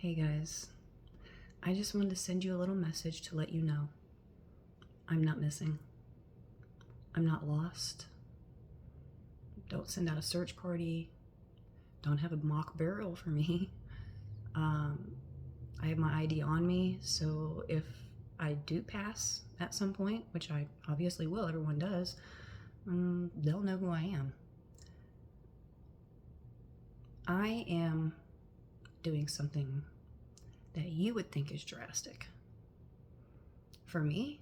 Hey guys, I just wanted to send you a little message to let you know I'm not missing. I'm not lost. Don't send out a search party. Don't have a mock burial for me. I have my ID on me, so if I do pass at some point, which I obviously will, everyone does, they'll know who I am. I am doing something that you would think is drastic. For me,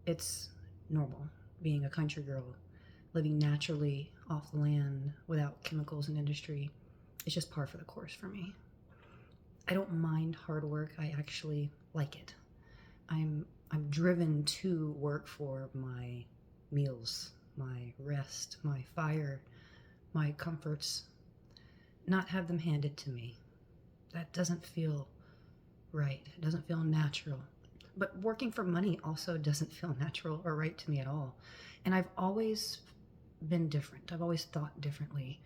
it's normal being a country girl, living naturally off the land without chemicals and industry. It's just par for the course for me. I don't mind hard work. I actually like it. I'm driven to work for my meals, my rest, my fire, my comforts, not have them handed to me. That doesn't feel right. It doesn't feel natural. But working for money also doesn't feel natural or right to me at all. And I've always been different. I've always thought differently.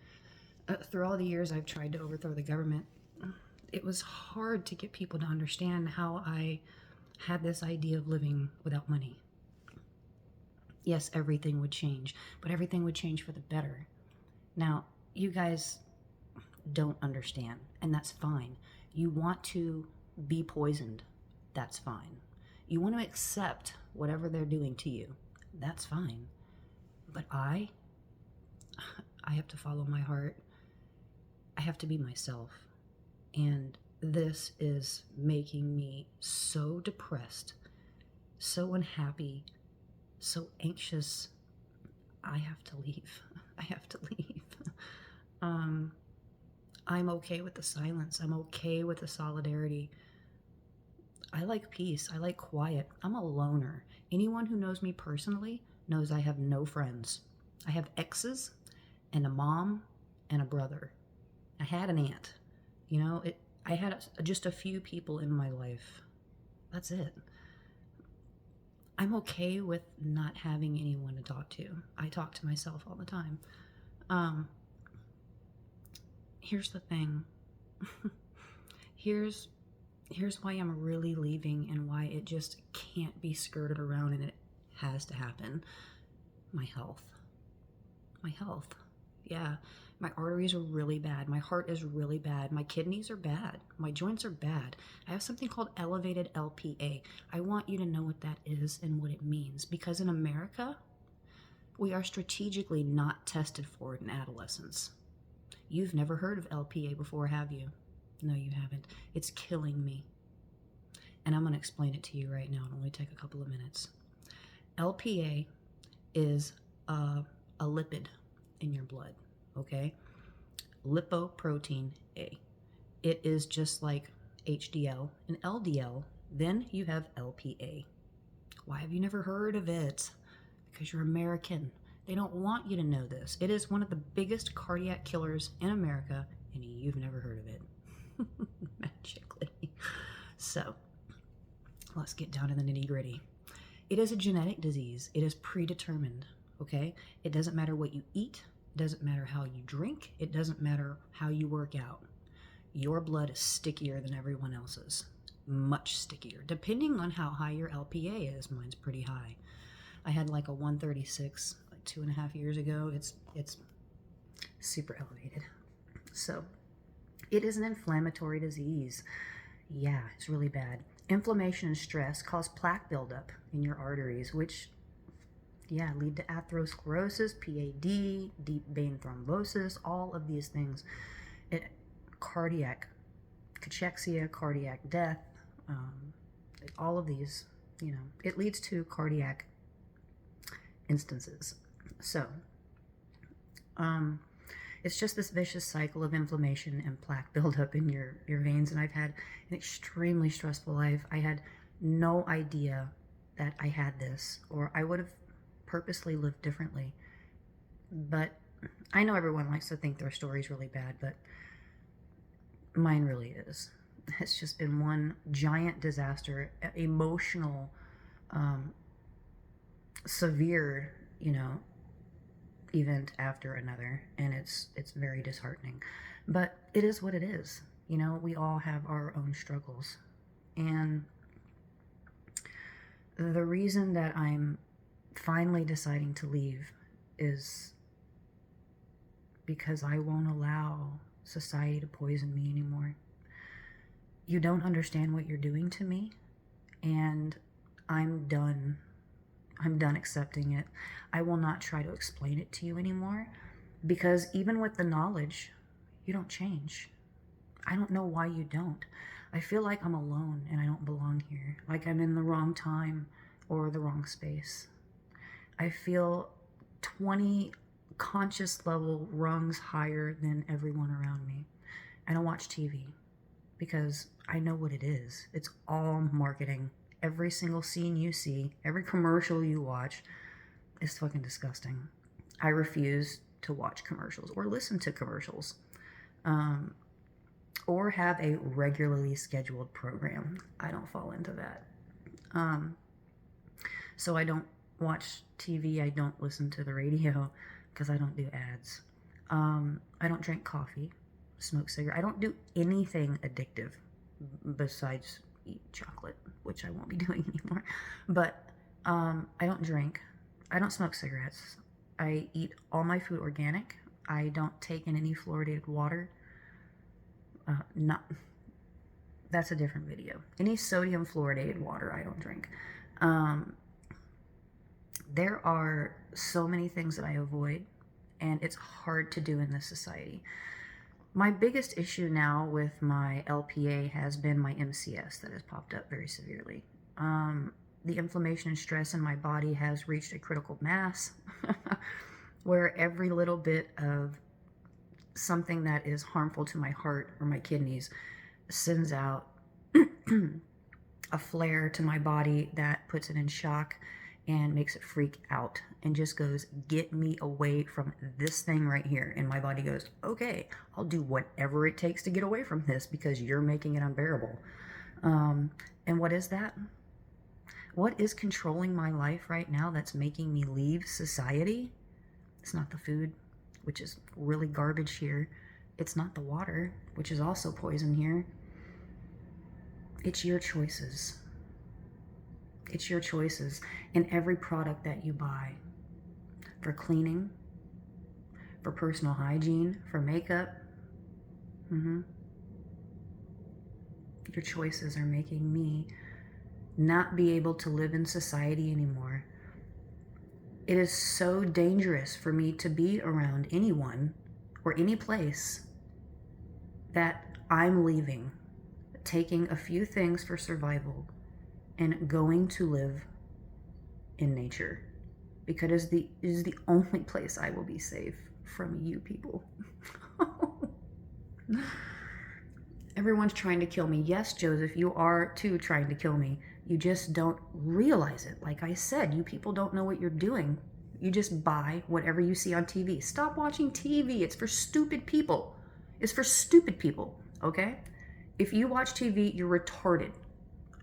Through all the years I've tried to overthrow the government, it was hard to get people to understand how I had this idea of living without money. Yes, everything would change, but everything would change for the better. Now, you guys don't understand, and that's fine. You want to be poisoned, that's fine. You want to accept whatever they're doing to you, that's fine. But I have to follow my heart. I have to be myself. And this is making me so depressed, so unhappy, so anxious. I have to leave. I have to leave. I'm okay with the silence. I'm okay with the solidarity. I like peace. I like quiet. I'm a loner. Anyone who knows me personally knows I have no friends. I have exes and a mom and a brother. I had an aunt. I had just a few people in my life. That's it. I'm okay with not having anyone to talk to. I talk to myself all the time. Here's the thing. Here's why I'm really leaving and why it just can't be skirted around and it has to happen. My health. My health. Yeah, my arteries are really bad. My heart is really bad. My kidneys are bad. My joints are bad. I have something called elevated LPA. I want you to know what that is and what it means, because in America, we are strategically not tested for it in adolescence. You've never heard of LPA before, have you? No, you haven't. It's killing me. And I'm going to explain it to you right now. It'll only take a couple of minutes. LPA is a lipid in your blood, okay? Lipoprotein A. It is just like HDL and LDL. Then you have LPA. Why have you never heard of it? Because you're American. They don't want you to know this. It is one of the biggest cardiac killers in America, and you've never heard of it. Magically. So, let's get down to the nitty-gritty. It is a genetic disease. It is predetermined, okay? It doesn't matter what you eat. It doesn't matter how you drink. It doesn't matter how you work out. Your blood is stickier than everyone else's. Much stickier, depending on how high your LPA is. Mine's pretty high. I had like a 136 like 2.5 years ago. It's super elevated. So it is an inflammatory disease. Yeah, it's really bad. Inflammation and stress cause plaque buildup in your arteries, which lead to atherosclerosis, PAD, deep vein thrombosis, all of these things. Cardiac cachexia, cardiac death, all of these, it leads to cardiac instances. So, it's just this vicious cycle of inflammation and plaque buildup in your veins. And I've had an extremely stressful life. I had no idea that I had this, or I would have purposely lived differently. But I know everyone likes to think their story's really bad, but mine really is. It's just been one giant disaster, emotional, severe, event after another, and it's very disheartening. But it is what it is. You know, we all have our own struggles. And the reason that I'm finally deciding to leave is because I won't allow society to poison me anymore. You don't understand what you're doing to me, and I'm done. I'm done accepting it. I will not try to explain it to you anymore, because even with the knowledge, you don't change. I don't know why you don't. I feel like I'm alone and I don't belong here, like I'm in the wrong time or the wrong space. I feel 20 conscious level rungs higher than everyone around me. I don't watch TV because I know what it is. It's all marketing. Every single scene you see, every commercial you watch is fucking disgusting. I refuse to watch commercials or listen to commercials, or have a regularly scheduled program. I don't fall into that. So I don't watch TV. I don't listen to the radio because I don't do ads. I don't drink coffee, smoke cigarette. I don't do anything addictive besides eat chocolate, which I won't be doing anymore. But I don't drink. I don't smoke cigarettes. I eat all my food organic. I don't take in any fluoridated water. Not That's a different video. Any sodium fluoridated water I don't drink. There are so many things that I avoid, and it's hard to do in this society. My biggest issue now with my LPA has been my MCS that has popped up very severely. The inflammation and stress in my body has reached a critical mass where every little bit of something that is harmful to my heart or my kidneys sends out a flare to my body that puts it in shock and makes it freak out and just goes, get me away from this thing right here. And my body goes, okay, I'll do whatever it takes to get away from this because you're making it unbearable. And what is that? What is controlling my life right now that's making me leave society? It's not the food, which is really garbage here. It's not the water, which is also poison here. It's your choices. It's your choices in every product that you buy. For cleaning, for personal hygiene, for makeup. Your choices are making me not be able to live in society anymore. It is so dangerous for me to be around anyone or any place that I'm leaving, taking a few things for survival, and going to live in nature, because it is the only place I will be safe from you people. Everyone's trying to kill me. Yes, Joseph, you are too trying to kill me. You just don't realize it. Like I said, you people don't know what you're doing. You just buy whatever you see on TV. Stop watching TV. It's for stupid people. It's for stupid people, okay? If you watch TV, you're retarded.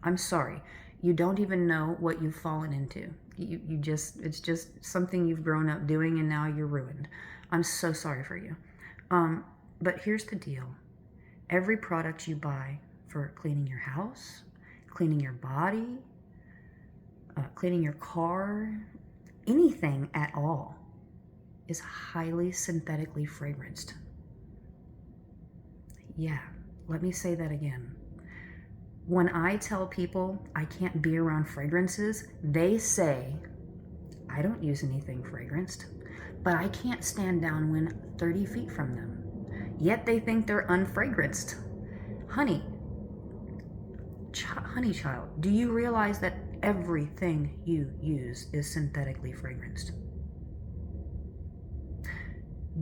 I'm sorry. You don't even know what you've fallen into. It's just something you've grown up doing and now you're ruined. I'm so sorry for you. But here's the deal. Every product you buy for cleaning your house, cleaning your body, cleaning your car, anything at all is highly synthetically fragranced. Yeah, let me say that again. When I tell people I can't be around fragrances, they say, I don't use anything fragranced, but I can't stand down when 30 feet from them. Yet they think they're unfragranced. Honey child, do you realize that everything you use is synthetically fragranced?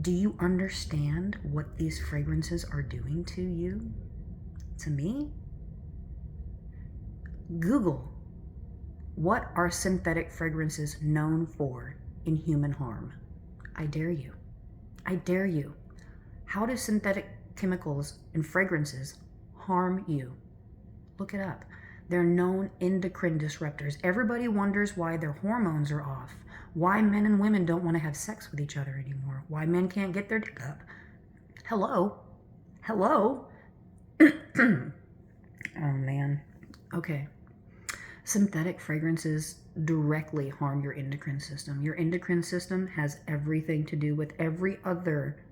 Do you understand what these fragrances are doing to you? To me? Google, what are synthetic fragrances known for in human harm? I dare you. I dare you. How do synthetic chemicals and fragrances harm you? Look it up. They're known endocrine disruptors. Everybody wonders why their hormones are off, why men and women don't want to have sex with each other anymore, why men can't get their dick up. Hello? Oh man. Okay. Synthetic fragrances directly harm your endocrine system. Your endocrine system has everything to do with every other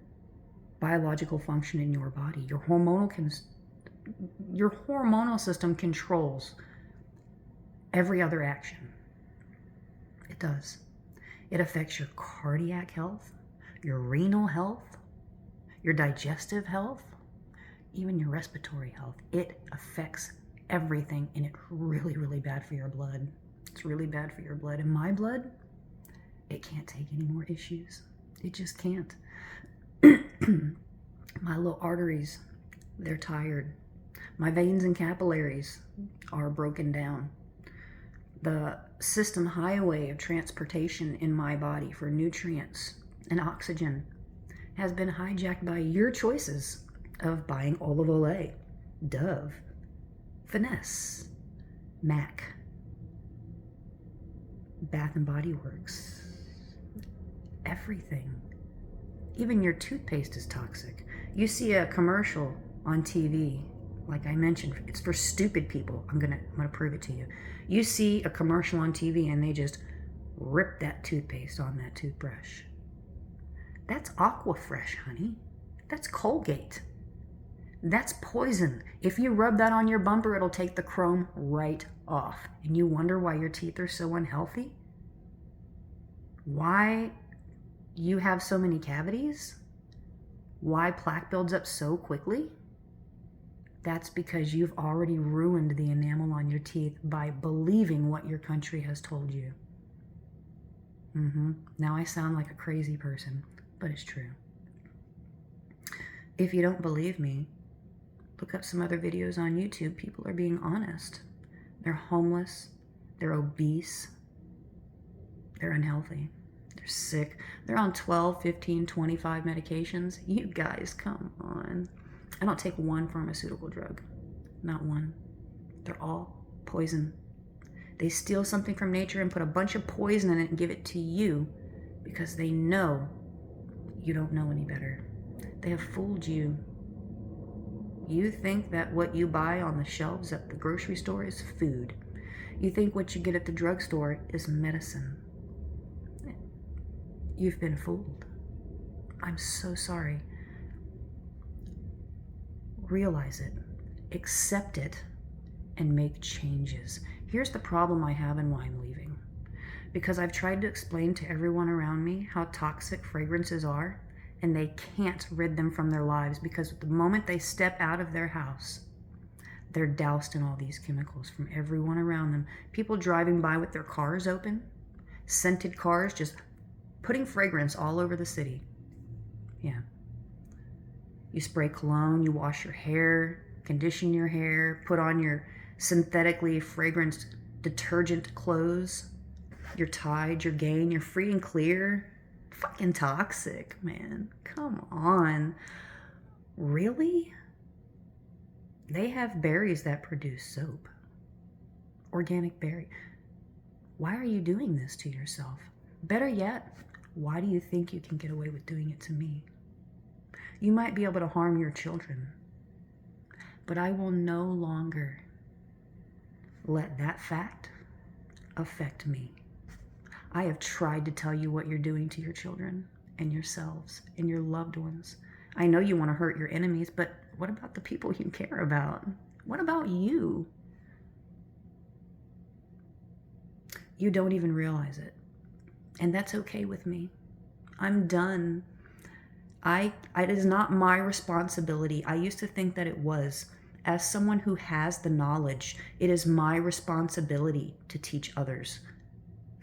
biological function in your body. Your hormonal system controls every other action. It does. It affects your cardiac health, your renal health, your digestive health, even your respiratory health. It affects everything, and it's really, really bad for your blood. It's really bad for your blood. And my blood, it can't take any more issues. It just can't. My little arteries, they're tired. My veins and capillaries are broken down. The system highway of transportation in my body for nutrients and oxygen has been hijacked by your choices of buying olive oil, Dove, Finesse, MAC, Bath and Body Works, everything. Even your toothpaste is toxic. You see a commercial on TV, like I mentioned, it's for stupid people. I'm gonna prove it to you. You see a commercial on TV and they just rip that toothpaste on that toothbrush. That's Aquafresh, honey. That's Colgate. That's poison. If you rub that on your bumper, it'll take the chrome right off. And you wonder why your teeth are so unhealthy? Why you have so many cavities? Why plaque builds up so quickly? That's because you've already ruined the enamel on your teeth by believing what your country has told you. Now I sound like a crazy person, but it's true. If you don't believe me, look up some other videos on YouTube. People are being honest. They're homeless. They're obese. They're unhealthy. They're sick. They're on 12, 15, 25 medications. You guys, come on. I don't take one pharmaceutical drug. Not one. They're all poison. They steal something from nature and put a bunch of poison in it and give it to you because they know you don't know any better. They have fooled you. You think that what you buy on the shelves at the grocery store is food. You think what you get at the drugstore is medicine. You've been fooled. I'm so sorry. Realize it, accept it, and make changes. Here's the problem I have and why I'm leaving. Because I've tried to explain to everyone around me how toxic fragrances are, and they can't rid them from their lives because the moment they step out of their house, they're doused in all these chemicals from everyone around them. People driving by with their cars open, scented cars, just putting fragrance all over the city. Yeah. You spray cologne, you wash your hair, condition your hair, put on your synthetically fragranced detergent clothes. You're Tide, you're Gain, you're free and clear. Fucking toxic, man. Come on. Really? They have berries that produce soap. Organic berry. Why are you doing this to yourself? Better yet, why do you think you can get away with doing it to me? You might be able to harm your children, but I will no longer let that fact affect me. I have tried to tell you what you're doing to your children and yourselves and your loved ones. I know you want to hurt your enemies, but what about the people you care about? What about you? You don't even realize it. And that's okay with me. I'm done. It is not my responsibility. I used to think that it was. As someone who has the knowledge, it is my responsibility to teach others.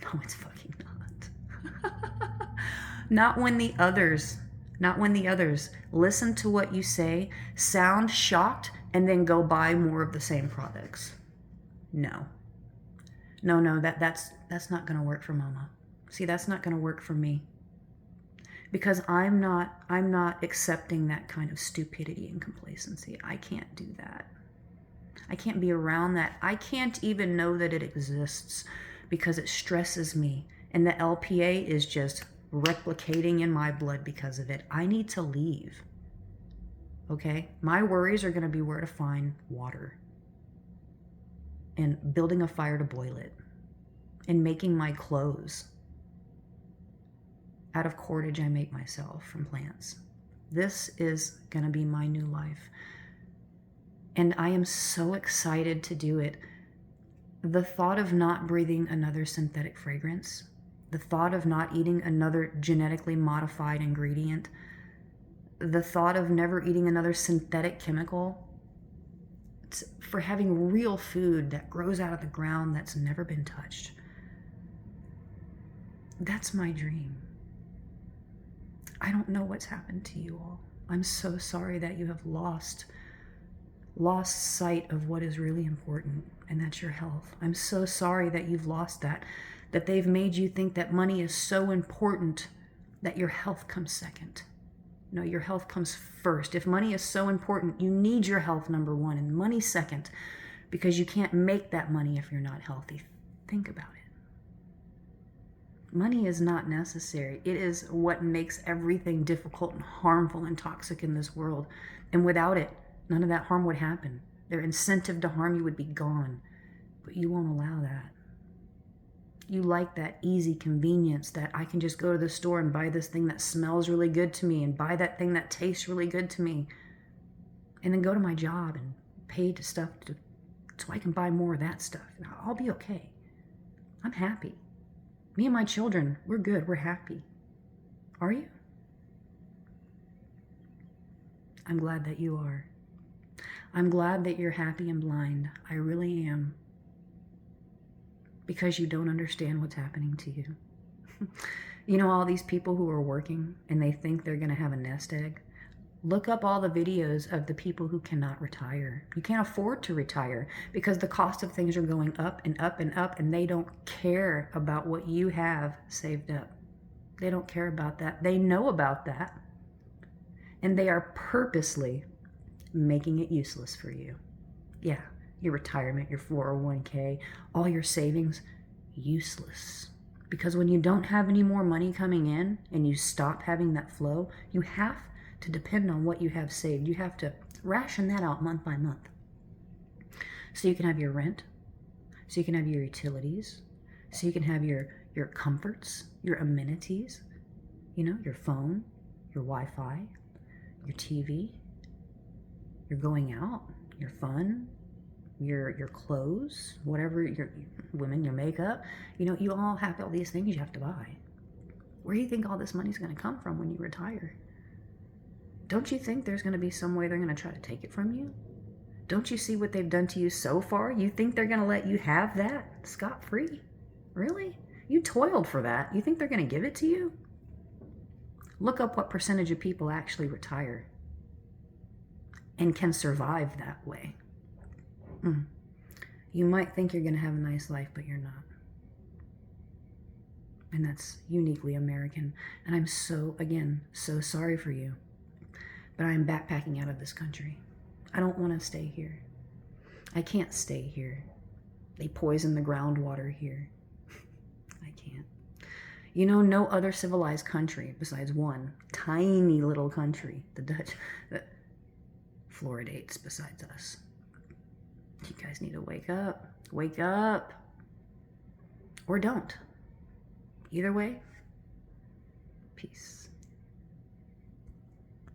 No, it's fucking not. Not when the others listen to what you say, sound shocked, and then go buy more of the same products. No, that's not going to work for Mama. See, that's not going to work for me. Because I'm not accepting that kind of stupidity and complacency. I can't do that. I can't be around that. I can't even know that it exists because it stresses me. And the LPA is just replicating in my blood because of it. I need to leave. okay? My worries are going to be where to find water and building a fire to boil it and making my clothes out of cordage I make myself from plants. This is going to be my new life. And I am so excited to do it. The thought of not breathing another synthetic fragrance, the thought of not eating another genetically modified ingredient, the thought of never eating another synthetic chemical, for having real food that grows out of the ground that's never been touched. That's my dream. I don't know what's happened to you all. I'm so sorry that you have lost sight of what is really important, and that's your health. I'm so sorry that you've lost that they've made you think that money is so important that your health comes second. No, your health comes first. If money is so important, you need your health number one and money second, because you can't make that money if you're not healthy. Think about it. Money is not necessary. It is what makes everything difficult and harmful and toxic in this world. And without it, none of that harm would happen. Their incentive to harm you would be gone. But you won't allow that. You like that easy convenience that I can just go to the store and buy this thing that smells really good to me and buy that thing that tastes really good to me, and then go to my job and pay to stuff so I can buy more of that stuff. I'll be okay. I'm happy. Me and my children, we're good. We're happy. Are you? I'm glad that you are. I'm glad that you're happy and blind. I really am. Because you don't understand what's happening to you. You know, all these people who are working and they think they're going to have a nest egg. Look up all the videos of the people who cannot retire. You can't afford to retire because the cost of things are going up and up and up, and they don't care about what you have saved up. They don't care about that. They know about that. And they are purposely making it useless for you. Yeah, your retirement, your 401k, all your savings, useless. Because when you don't have any more money coming in and you stop having that flow, you have to depend on what you have saved. You have to ration that out month by month. So you can have your rent, so you can have your utilities, so you can have your comforts, your amenities, you know, your phone, your Wi-Fi, your TV, your going out, your fun, your clothes, whatever, your women, your makeup. You know, you all have all these things you have to buy. Where do you think all this money's going to come from when you retire? Don't you think there's going to be some way they're going to try to take it from you? Don't you see what they've done to you so far? You think they're going to let you have that scot-free? Really? You toiled for that. You think they're going to give it to you? Look up what percentage of people actually retire and can survive that way. You might think you're going to have a nice life, but you're not. And that's uniquely American. And I'm so sorry for you. But I'm backpacking out of this country. I don't want to stay here. I can't stay here. They poison the groundwater here. I can't. You know, no other civilized country besides one tiny little country, the Dutch, that fluoridates besides us. You guys need to wake up. Wake up. Or don't. Either way, peace.